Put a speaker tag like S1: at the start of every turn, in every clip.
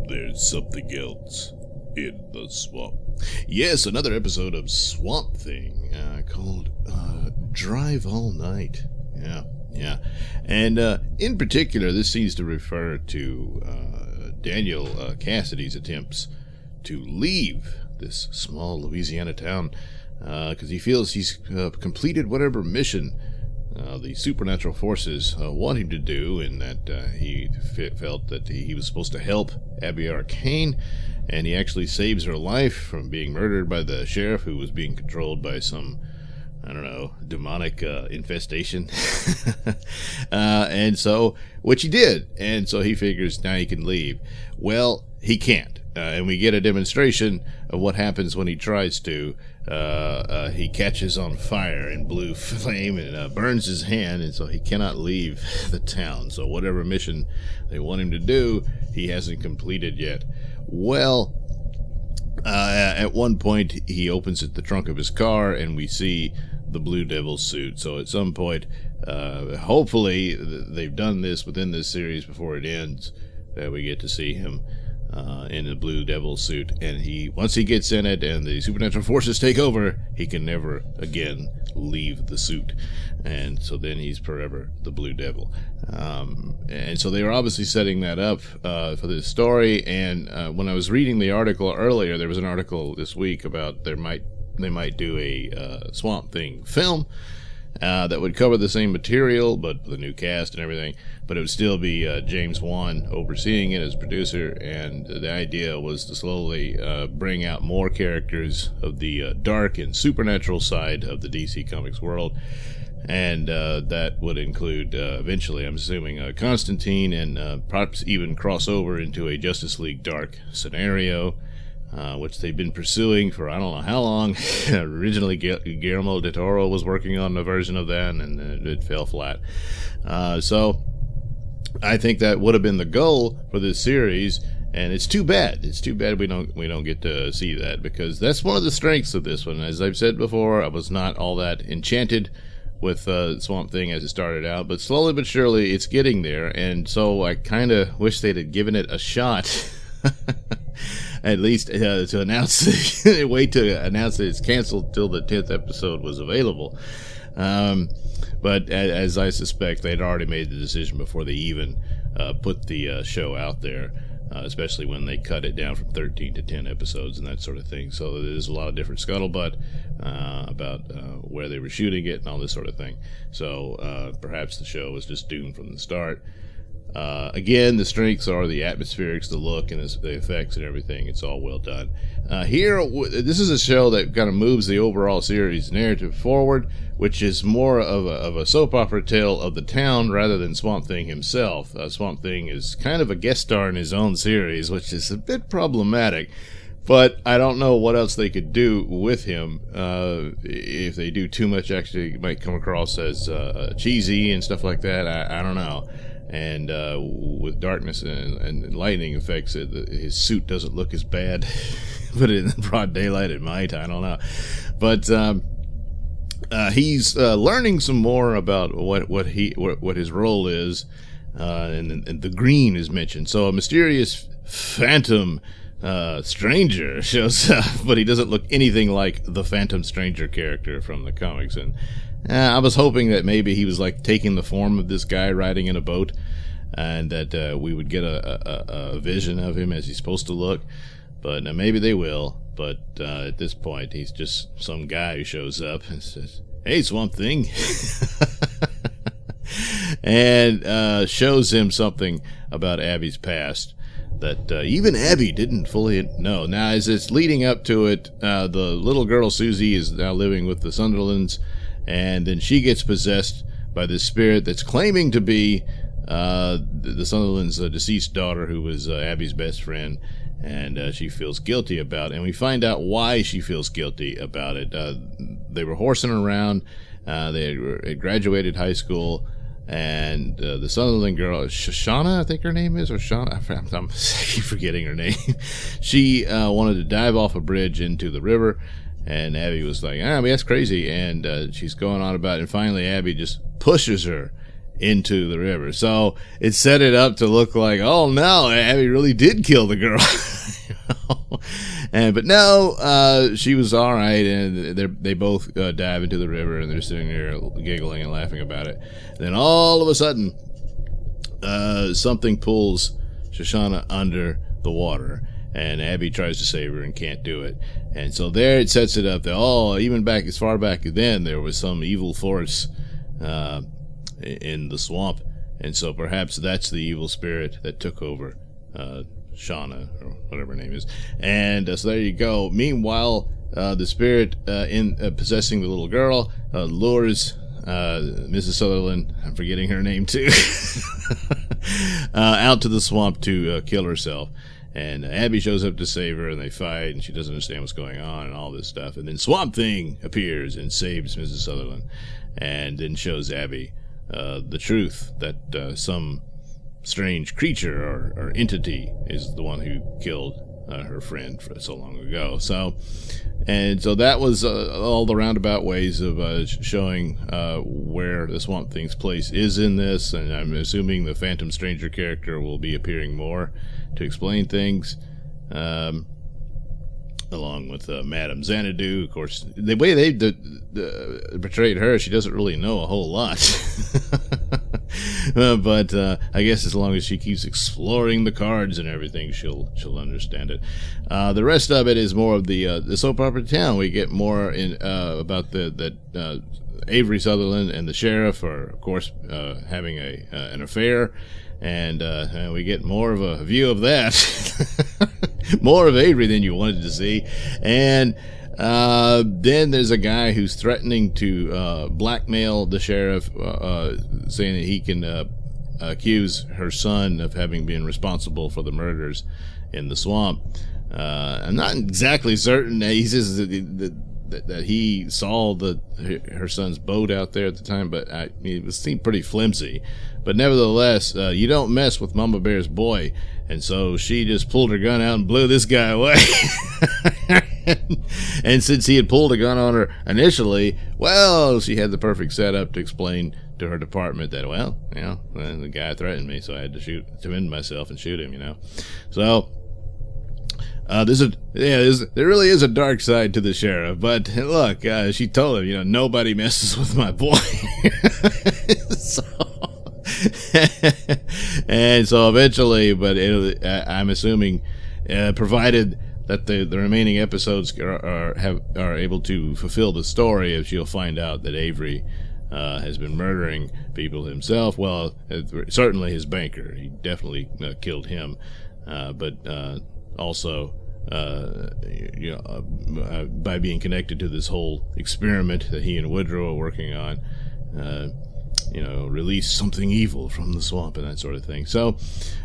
S1: There's something else in the swamp. Yes, another episode of Swamp Thing called Drive All Night. Yeah. And in particular, this seems to refer to Daniel Cassidy's attempts to leave this small Louisiana town because he feels he's completed whatever mission the supernatural forces want him to do, and that he felt that he was supposed to help Abby Arcane, and he actually saves her life from being murdered by the sheriff, who was being controlled by some, I don't know, demonic infestation. And so, which he did, and so he figures now he can leave. Well, he can't. And we get a demonstration of what happens when he tries to. He catches on fire in blue flame and burns his hand, and so he cannot leave the town. So whatever mission they want him to do, he hasn't completed yet. Well, at one point he opens the trunk of his car, and we see the Blue Devil suit. So at some point, hopefully they've done this within this series before it ends, that we get to see him in the Blue Devil suit, and once he gets in it and the supernatural forces take over, he can never again leave the suit, and so then he's forever the Blue Devil. And so they were obviously setting that up for this story. And when I was reading the article earlier, there was an article this week about they might do a Swamp Thing film that would cover the same material, but with a new cast and everything. But it would still be James Wan overseeing it as producer, and the idea was to slowly bring out more characters of the dark and supernatural side of the DC Comics world. And that would include, eventually, I'm assuming, Constantine, and perhaps even cross over into a Justice League Dark scenario, which they've been pursuing for I don't know how long. Originally, Guillermo del Toro was working on a version of that, and it fell flat. So I think that would have been the goal for this series, and it's too bad. It's too bad we don't get to see that, because that's one of the strengths of this one. As I've said before, I was not all that enchanted with Swamp Thing as it started out, but slowly but surely it's getting there, and so I kind of wish they'd have given it a shot. At least to announce wait to announce that it's canceled till the 10th episode was available. But as I suspect, they'd already made the decision before they even put the show out there, especially when they cut it down from 13 to 10 episodes and that sort of thing. So there's a lot of different scuttlebutt about where they were shooting it and all this sort of thing. So perhaps the show was just doomed from the start. Again, the strengths are the atmospherics, the look, and the effects and everything. It's all well done. Here, this is a show that kind of moves the overall series narrative forward, which is more of a soap opera tale of the town rather than Swamp Thing himself. Swamp Thing is kind of a guest star in his own series, which is a bit problematic. But I don't know what else they could do with him. If they do too much, actually, it might come across as cheesy and stuff like that. I don't know. And with darkness and lightning effects, his suit doesn't look as bad. But in broad daylight, it might. I don't know. But he's learning some more about what his role is, and the green is mentioned. So a mysterious phantom stranger shows up, but he doesn't look anything like the Phantom Stranger character from the comics. And I was hoping that maybe he was like taking the form of this guy riding in a boat, and that we would get a vision of him as he's supposed to look. But maybe they will. But at this point, he's just some guy who shows up and says, "Hey, Swamp Thing," and shows him something about Abby's past that even Abby didn't fully know. Now, as it's leading up to it, the little girl Susie is now living with the Sunderlands, and then she gets possessed by this spirit that's claiming to be the Sunderland's deceased daughter, who was Abby's best friend, and she feels guilty about it. And we find out why she feels guilty about it. They were horsing around. They had graduated high school, and the Sunderland girl, Shoshana, I think her name is, or Shauna, I'm keep forgetting her name. She wanted to dive off a bridge into the river, and Abby was like, that's crazy, and she's going on about it, and finally Abby just pushes her into the river. So it set it up to look like, oh no, Abby really did kill the girl. But no, she was all right, and they both dive into the river, and they're sitting there giggling and laughing about it. And then all of a sudden, something pulls Shoshana under the water, and Abby tries to save her and can't do it. And so there it sets it up that, even back as far back as then, there was some evil force in the swamp, and so perhaps that's the evil spirit that took over Shauna, or whatever her name is. And so there you go. Meanwhile, the spirit in possessing the little girl lures Mrs. Sutherland, I'm forgetting her name too, out to the swamp to kill herself. And Abby shows up to save her, and they fight, and she doesn't understand what's going on and all this stuff. And then Swamp Thing appears and saves Mrs. Sutherland, and then shows Abby the truth that some strange creature or entity is the one who killed her friend so long ago. So that was all the roundabout ways of showing where the Swamp Thing's place is in this, and I'm assuming the Phantom Stranger character will be appearing more to explain things, along with Madame Xanadu. Of course, the way they portrayed her, she doesn't really know a whole lot. But I guess as long as she keeps exploring the cards and everything, she'll understand it. The rest of it is more of the soap opera town. We get more in about that Avery Sutherland and the sheriff are, of course, having an affair, and we get more of a view of that. More of Avery than you wanted to see. And then there's a guy who's threatening to blackmail the sheriff, saying that he can accuse her son of having been responsible for the murders in the swamp. I'm not exactly certain. He says that he saw her son's boat out there at the time, but it seemed pretty flimsy. But nevertheless, you don't mess with Mama Bear's boy. And so she just pulled her gun out and blew this guy away. And since he had pulled a gun on her initially, well, she had the perfect setup to explain to her department that, the guy threatened me, so I had to defend myself and shoot him, So there really is a dark side to the sheriff. But look, she told him, nobody messes with my boy. And so eventually, but I'm assuming, provided that the remaining episodes are able to fulfill the story, if she'll find out that Avery has been murdering people himself. Well, certainly his banker. He definitely killed him, but also by being connected to this whole experiment that he and Woodrow are working on, release something evil from the swamp and that sort of thing. So,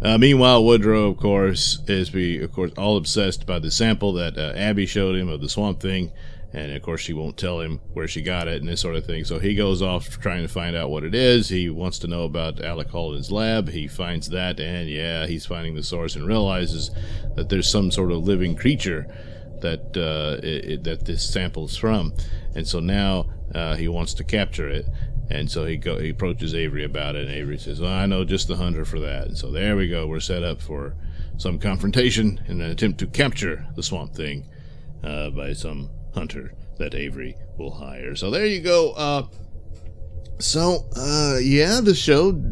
S1: meanwhile, Woodrow, of course, is all obsessed by the sample that Abby showed him of the Swamp Thing, and of course she won't tell him where she got it and this sort of thing. So he goes off trying to find out what it is. He wants to know about Alec Holden's lab. He finds that, and he's finding the source and realizes that there's some sort of living creature that that this sample's from, and so now he wants to capture it. And so he approaches Avery about it, and Avery says, I know just the hunter for that. And so there we go. We're set up for some confrontation in an attempt to capture the Swamp Thing by some hunter that Avery will hire. So there you go. The show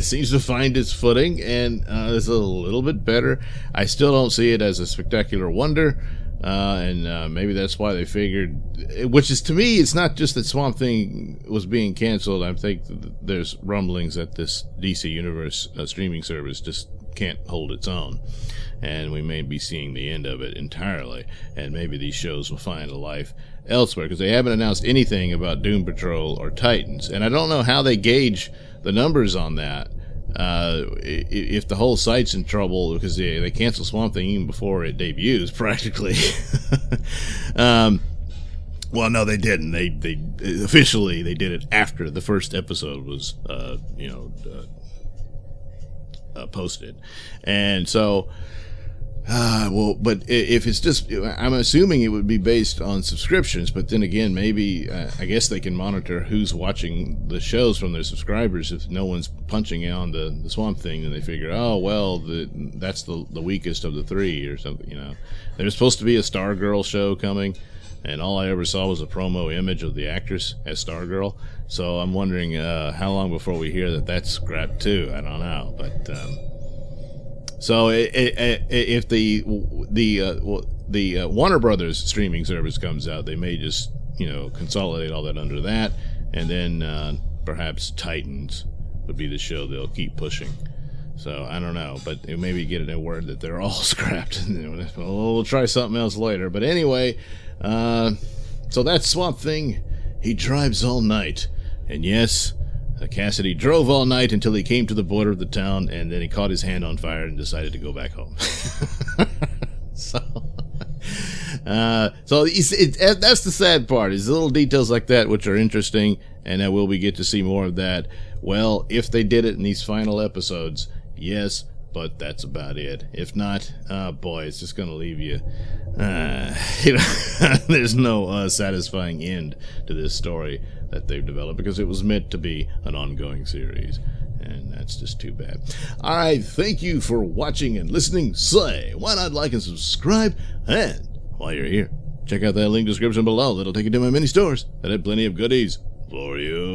S1: seems to find its footing, and is a little bit better. I still don't see it as a spectacular wonder. And maybe that's why they figured, which is, to me, it's not just that Swamp Thing was being canceled. I think there's rumblings that this DC Universe streaming service just can't hold its own, and we may be seeing the end of it entirely, and maybe these shows will find a life elsewhere, because they haven't announced anything about Doom Patrol or Titans, and I don't know how they gauge the numbers on that. If the whole site's in trouble, because they cancel Swamp Thing even before it debuts, practically. Well, no, they didn't. They officially they did it after the first episode was posted, and so Well, but if it's just, I'm assuming it would be based on subscriptions, but then again, maybe, I guess they can monitor who's watching the shows from their subscribers. If no one's punching on the Swamp Thing, then they figure, oh, well, that's the weakest of the three or something, you know. There's supposed to be a Stargirl show coming, and all I ever saw was a promo image of the actress as Stargirl. So I'm wondering how long before we hear that that's scrapped too. I don't know, but... So if the Warner Brothers streaming service comes out, they may just, consolidate all that under that, and then perhaps Titans would be the show they'll keep pushing. So I don't know, but maybe get a word that they're all scrapped. We'll try something else later. But anyway, so that's Swamp Thing. He drives all night, and yes, Cassidy drove all night until he came to the border of the town, and then he caught his hand on fire and decided to go back home. So that's the sad part. Is little details like that which are interesting, and will we get to see more of that? Well, if they did it in these final episodes, yes, but that's about it. If not, boy, it's just going to leave you. There's no satisfying end to this story that they've developed, because it was meant to be an ongoing series, and that's just too bad. All right, thank you for watching and listening. Say, why not like and subscribe? And while you're here, check out that link description below. That'll take you to my mini stores that have plenty of goodies for you.